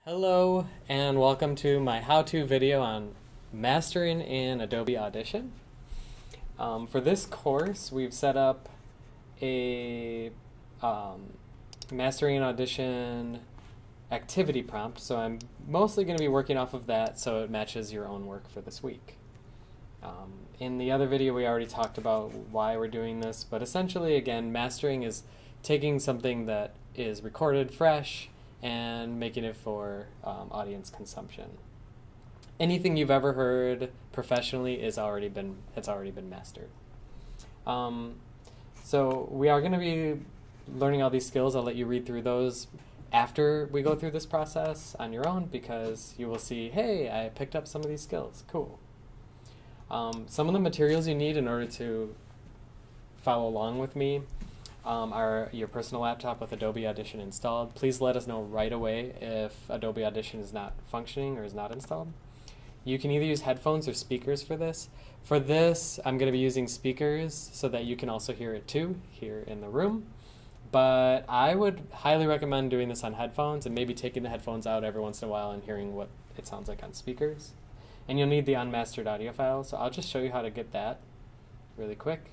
Hello and welcome to my how-to video on mastering in Adobe Audition. For this course we've set up a mastering in Audition activity prompt, so I'm mostly going to be working off of that so it matches your own work for this week. In the other video we already talked about why we're doing this, but essentially again mastering is taking something that is recorded fresh and making it for audience consumption. Anything you've ever heard professionally has already been mastered. So we are going to be learning all these skills. I'll let you read through those after we go through this process on your own, because you will see, hey, I picked up some of these skills. Cool. Some of the materials you need in order to follow along with me are your personal laptop with Adobe Audition installed. Please let us know right away if Adobe Audition is not functioning or is not installed. You can either use headphones or speakers for this. For this, I'm going to be using speakers so that you can also hear it too here in the room. But I would highly recommend doing this on headphones and maybe taking the headphones out every once in a while and hearing what it sounds like on speakers. And you'll need the unmastered audio file, so I'll just show you how to get that really quick.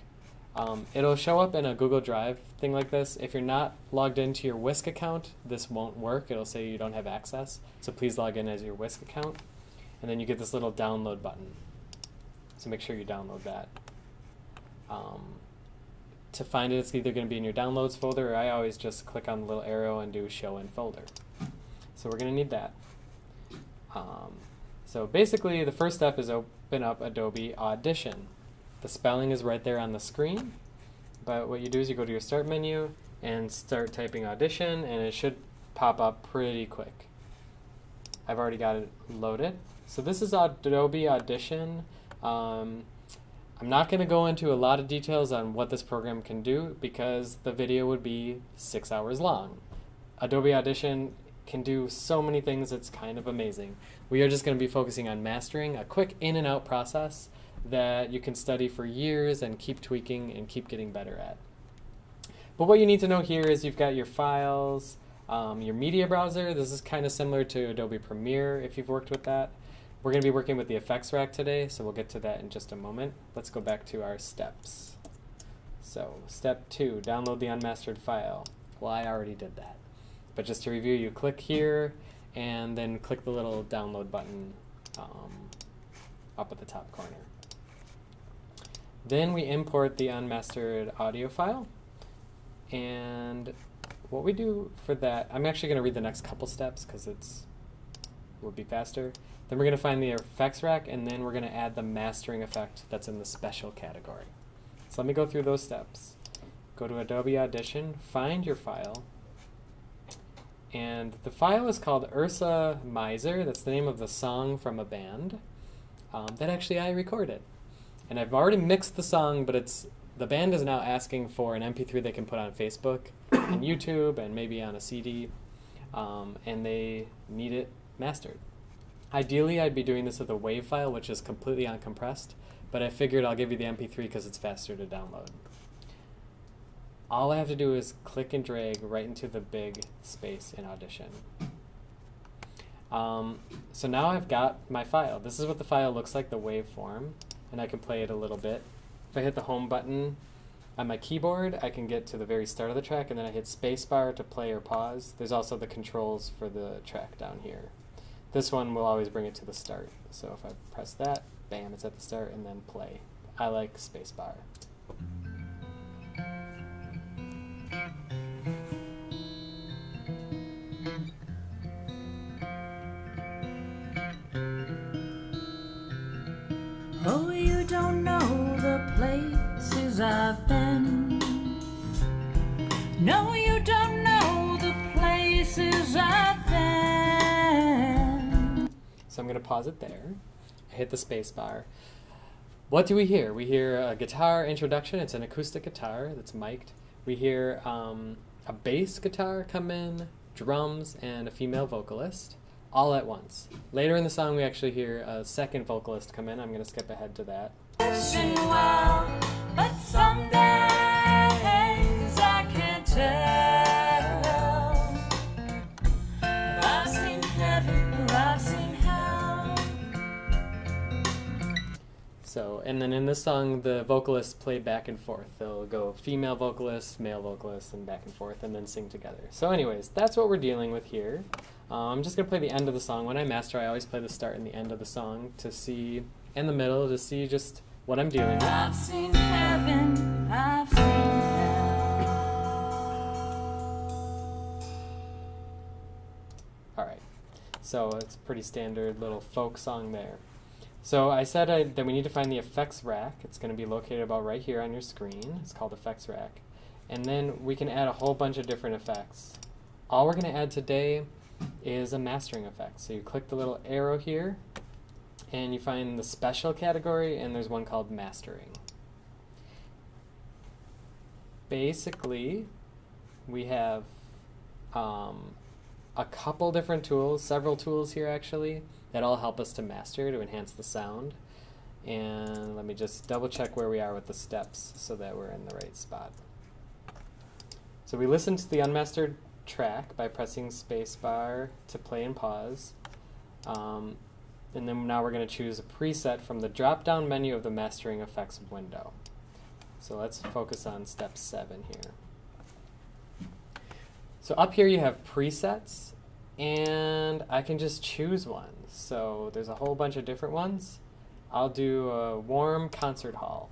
It'll show up in a Google Drive thing like this. If you're not logged into your Whisk account, this won't work. It'll say you don't have access. So please log in as your Whisk account. And then you get this little download button. So make sure you download that. To find it, it's either going to be in your downloads folder, or I always just click on the little arrow and do show in folder. So we're going to need that. So basically the first step is open up Adobe Audition. The spelling is right there on the screen, but what you do is you go to your start menu and start typing Audition, and it should pop up pretty quick. I've already got it loaded. So this is Adobe Audition. I'm not going to go into a lot of details on what this program can do because the video would be 6 hours long. Adobe Audition can do so many things, it's kind of amazing. We are just going to be focusing on mastering, a quick in and out process that you can study for years and keep tweaking and keep getting better at. But what you need to know here is you've got your files, your media browser. This is kind of similar to Adobe Premiere if you've worked with that. We're going to be working with the effects rack today, so we'll get to that in just a moment. Let's go back to our steps. So step 2, download the unmastered file. Well, I already did that. But just to review, you click here and then click the little download button up at the top corner. Then we import the unmastered audio file, and what we do for that, I'm actually going to read the next couple steps because it will be faster. Then we're going to find the effects rack, and then we're going to add the mastering effect that's in the special category. So let me go through those steps. Go to Adobe Audition, find your file, and the file is called Ursa Miser. That's the name of the song from a band that actually I recorded. And I've already mixed the song, but the band is now asking for an MP3 they can put on Facebook and YouTube and maybe on a CD, and they need it mastered. Ideally, I'd be doing this with a WAV file, which is completely uncompressed, but I figured I'll give you the MP3 because it's faster to download. All I have to do is click and drag right into the big space in Audition. So now I've got my file. This is what the file looks like, the waveform. And I can play it a little bit. If I hit the home button on my keyboard, I can get to the very start of the track, and then I hit spacebar to play or pause. There's also the controls for the track down here. This one will always bring it to the start. So if I press that, bam, it's at the start, and then play. I like spacebar. Oh, you don't know the places I've been. No, you don't know the places I've been. So I'm going to pause it there. I hit the space bar. What do we hear? We hear a guitar introduction. It's an acoustic guitar that's mic'd. We hear a bass guitar come in, drums, and a female vocalist. All at once. Later in the song, we actually hear a second vocalist come in. I'm going to skip ahead to that. Well, but some days I can't tell. I've seen heaven So, and then in this song, the vocalists play back and forth. They'll go female vocalist, male vocalist, and back and forth, and then sing together. So anyways, that's what we're dealing with here. I'm just going to play the end of the song. When I master, I always play the start and the end of the song to see, and the middle, to see just what I'm dealing with. I've seen heaven, I've seen hell. Alright, so it's a pretty standard little folk song there. So I said that we need to find the effects rack. It's going to be located about right here on your screen. It's called effects rack. And then we can add a whole bunch of different effects. All we're going to add today is a mastering effect. So you click the little arrow here, and you find the special category, and there's one called mastering. Basically, we have a couple different tools, several tools here actually, that all help us to master, to enhance the sound. And let me just double check where we are with the steps so that we're in the right spot. So we listen to the unmastered track by pressing spacebar to play and pause. And then now we're going to choose a preset from the drop-down menu of the mastering effects window. So let's focus on step 7 here. So up here you have presets, and I can just choose one. So there's a whole bunch of different ones. I'll do a warm concert hall,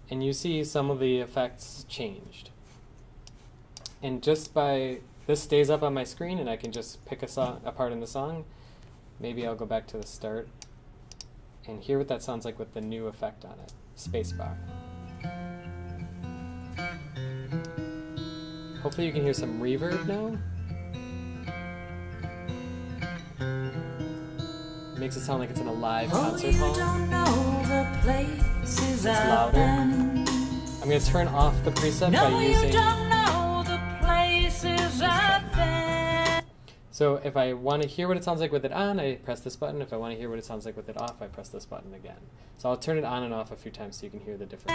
and you see some of the effects changed. And just by this stays up on my screen, and I can just pick a part in the song. Maybe I'll go back to the start and hear what that sounds like with the new effect on it. Spacebar. Hopefully you can hear some reverb now. Makes it sound like it's in a live concert hall. It's louder. I'm going to turn off the preset by using... So if I want to hear what it sounds like with it on, I press this button. If I want to hear what it sounds like with it off, I press this button again. So I'll turn it on and off a few times so you can hear the difference.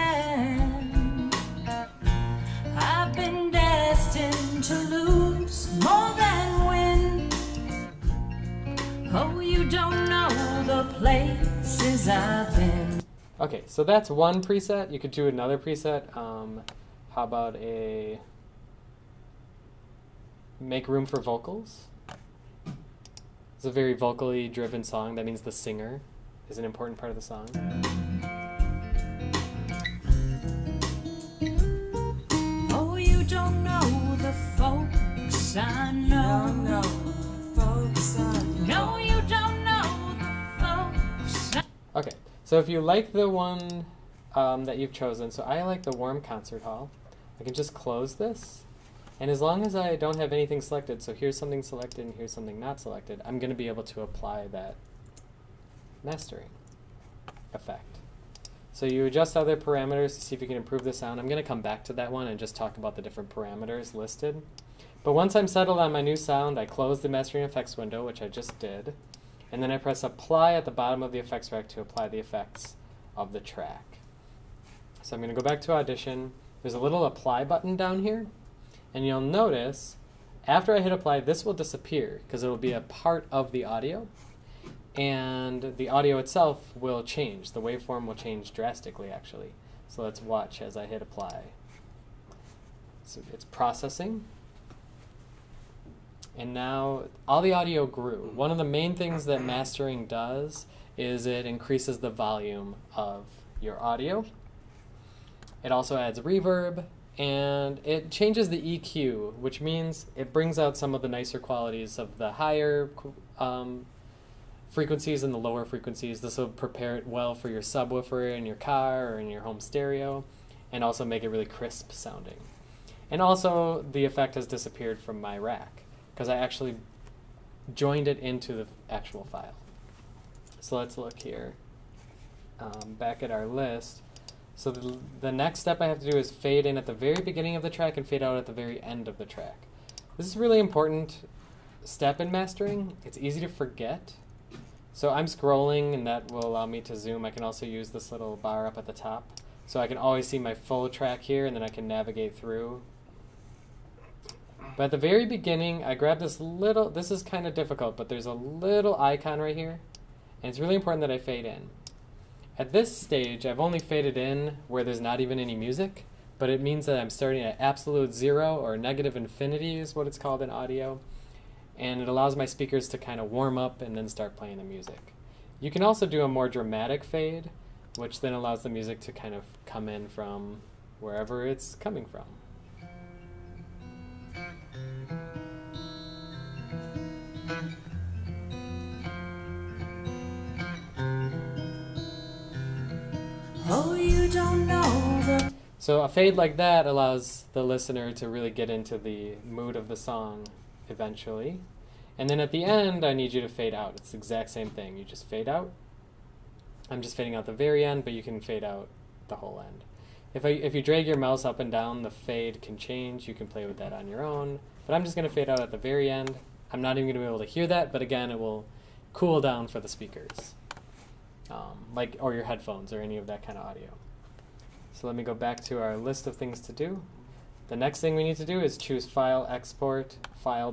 I've been destined to lose more than win. Oh, you don't know the places I've been. Okay, so that's one preset. You could do another preset. How about a make room for vocals? It's a very vocally driven song. That means the singer is an important part of the song. Oh, you don't know the folks I know. No, folks I know. No, you don't know the folks. Okay, so if you like the one that you've chosen, so I like the warm concert hall, I can just close this. And as long as I don't have anything selected, so here's something selected and here's something not selected, I'm going to be able to apply that mastering effect. So you adjust other parameters to see if you can improve the sound. I'm going to come back to that one and just talk about the different parameters listed. But once I'm settled on my new sound, I close the mastering effects window, which I just did, and then I press apply at the bottom of the effects rack to apply the effects of the track. So I'm going to go back to Audition. There's a little apply button down here. And you'll notice, after I hit apply, this will disappear because it will be a part of the audio. And the audio itself will change. The waveform will change drastically, actually. So let's watch as I hit apply. So it's processing. And now all the audio grew. One of the main things that mastering does is it increases the volume of your audio. It also adds reverb. And it changes the EQ, which means it brings out some of the nicer qualities of the higher frequencies and the lower frequencies. This will prepare it well for your subwoofer in your car or in your home stereo, and also make it really crisp sounding. And also, the effect has disappeared from my rack, because I actually joined it into the actual file. So let's look here, back at our list. So the next step I have to do is fade in at the very beginning of the track and fade out at the very end of the track. This is a really important step in mastering. It's easy to forget. So I'm scrolling, and that will allow me to zoom. I can also use this little bar up at the top. So I can always see my full track here, and then I can navigate through. But at the very beginning, I grab this little, this is kind of difficult, but there's a little icon right here. And it's really important that I fade in. At this stage, I've only faded in where there's not even any music, but it means that I'm starting at absolute zero, or negative infinity is what it's called in audio, and it allows my speakers to kind of warm up and then start playing the music. You can also do a more dramatic fade, which then allows the music to kind of come in from wherever it's coming from. Oh, you don't know the... So a fade like that allows the listener to really get into the mood of the song eventually. And then at the end, I need you to fade out. It's the exact same thing. You just fade out. I'm just fading out the very end, but you can fade out the whole end. If you drag your mouse up and down, the fade can change. You can play with that on your own. But I'm just going to fade out at the very end. I'm not even going to be able to hear that, but again, it will cool down for the speakers, or your headphones or any of that kind of audio. So let me go back to our list of things to do. The next thing we need to do is choose File, Export, File, ...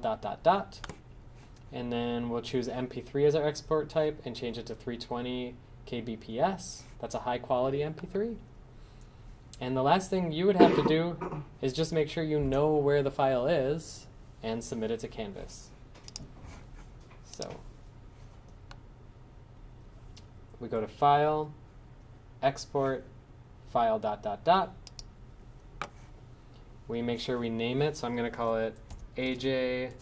And then we'll choose MP3 as our export type and change it to 320 kbps. That's a high quality MP3. And the last thing you would have to do is just make sure you know where the file is and submit it to Canvas. So we go to File, Export, File ... We make sure we name it, so I'm going to call it AJ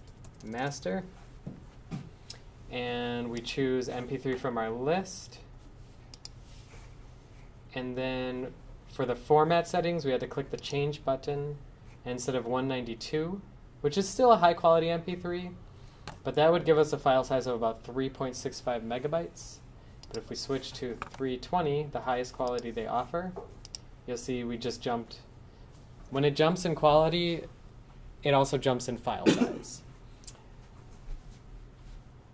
Master. And we choose MP3 from our list. And then for the format settings, we had to click the change button instead of 192, which is still a high quality MP3, but that would give us a file size of about 3.65 megabytes. But if we switch to 320, the highest quality they offer, you'll see we just jumped. When it jumps in quality, it also jumps in file size.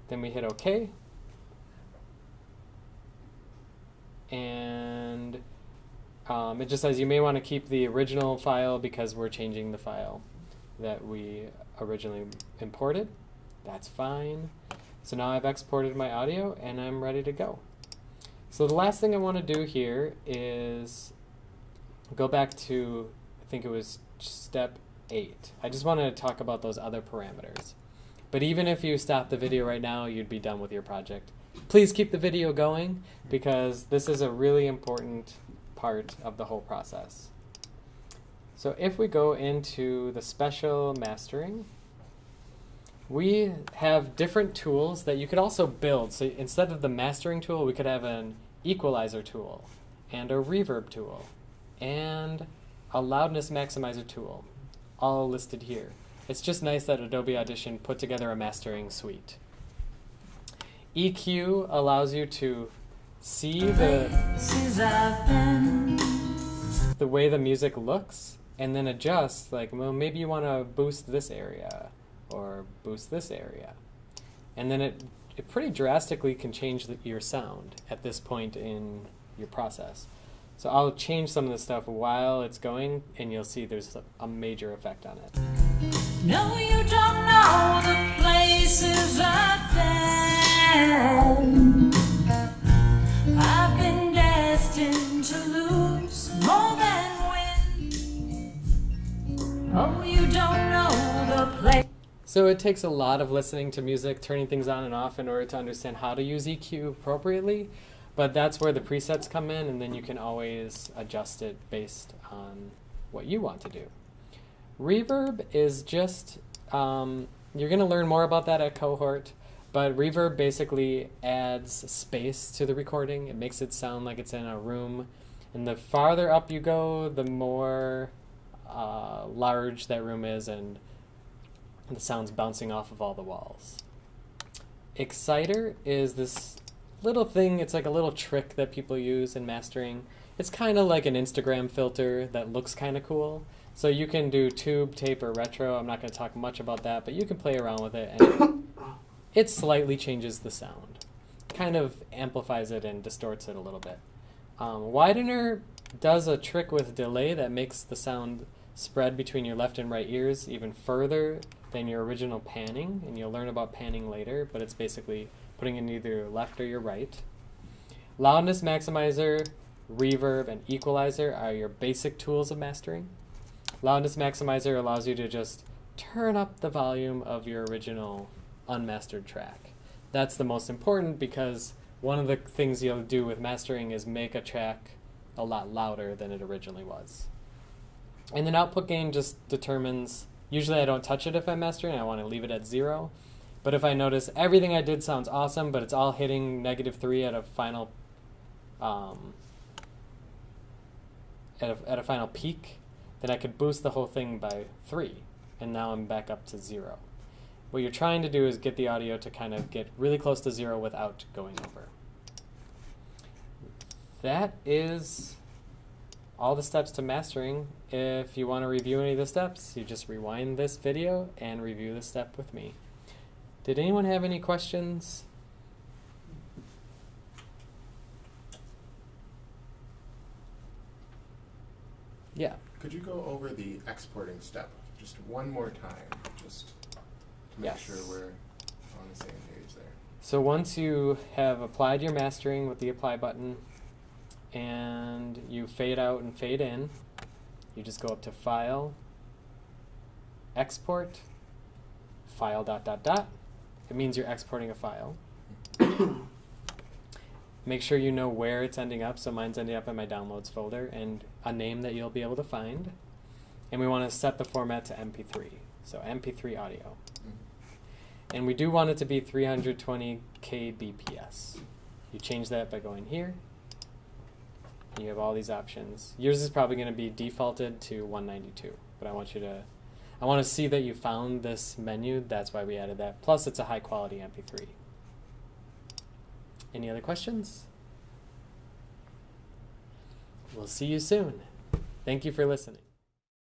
Then we hit OK. And it just says you may want to keep the original file because we're changing the file that we originally imported. That's fine. So now I've exported my audio and I'm ready to go. So the last thing I want to do here is go back to, I think it was step 8. I just want to talk about those other parameters. But even if you stop the video right now, you'd be done with your project. Please keep the video going because this is a really important part of the whole process. So if we go into the special mastering, we have different tools that you could also build. So instead of the mastering tool, we could have an equalizer tool and a reverb tool and a loudness maximizer tool, all listed here. It's just nice that Adobe Audition put together a mastering suite. EQ allows you to see the way the music looks and then adjust, like, well, maybe you want to boost this area or boost this area. And then it pretty drastically can change your sound at this point in your process. So I'll change some of the stuff while it's going and you'll see there's a major effect on it. No, you don't know the places I've been. I've been destined to lose more than win. Oh, you don't know the place. So it takes a lot of listening to music, turning things on and off in order to understand how to use EQ appropriately. But that's where the presets come in, and then you can always adjust it based on what you want to do. Reverb is just, you're going to learn more about that at Cohort, but reverb basically adds space to the recording. It makes it sound like it's in a room. And the farther up you go, the more large that room is, and the sound's bouncing off of all the walls. Exciter is this little thing, it's like a little trick that people use in mastering. It's kind of like an Instagram filter that looks kind of cool. So you can do tube, tape, or retro. I'm not going to talk much about that, but you can play around with it and it slightly changes the sound. Kind of amplifies it and distorts it a little bit. Widener does a trick with delay that makes the sound spread between your left and right ears even further than your original panning, and you'll learn about panning later, but it's basically putting in either your left or your right. Loudness maximizer, reverb, and equalizer are your basic tools of mastering. Loudness maximizer allows you to just turn up the volume of your original unmastered track. That's the most important because one of the things you'll do with mastering is make a track a lot louder than it originally was. And then output gain just determines, usually I don't touch it if I'm mastering, I want to leave it at 0. But if I notice everything I did sounds awesome, but it's all hitting -3 at a final at a final peak, then I could boost the whole thing by 3, and now I'm back up to 0. What you're trying to do is get the audio to kind of get really close to 0 without going over. That is all the steps to mastering. If you want to review any of the steps, you just rewind this video and review the step with me. Did anyone have any questions? Yeah. Could you go over the exporting step just one more time, just to make Yes. sure we're on the same page there? So once you have applied your mastering with the apply button and you fade out and fade in, you just go up to File, Export, File ... It means you're exporting a file. Make sure you know where it's ending up. So mine's ending up in my downloads folder and a name that you'll be able to find. And we want to set the format to MP3. So MP3 audio. And we do want it to be 320 kbps. You change that by going here. You have all these options. Yours is probably going to be defaulted to 192, but I want to see that you found this menu. That's why we added that. Plus, it's a high quality MP3. Any other questions? We'll see you soon. Thank you for listening.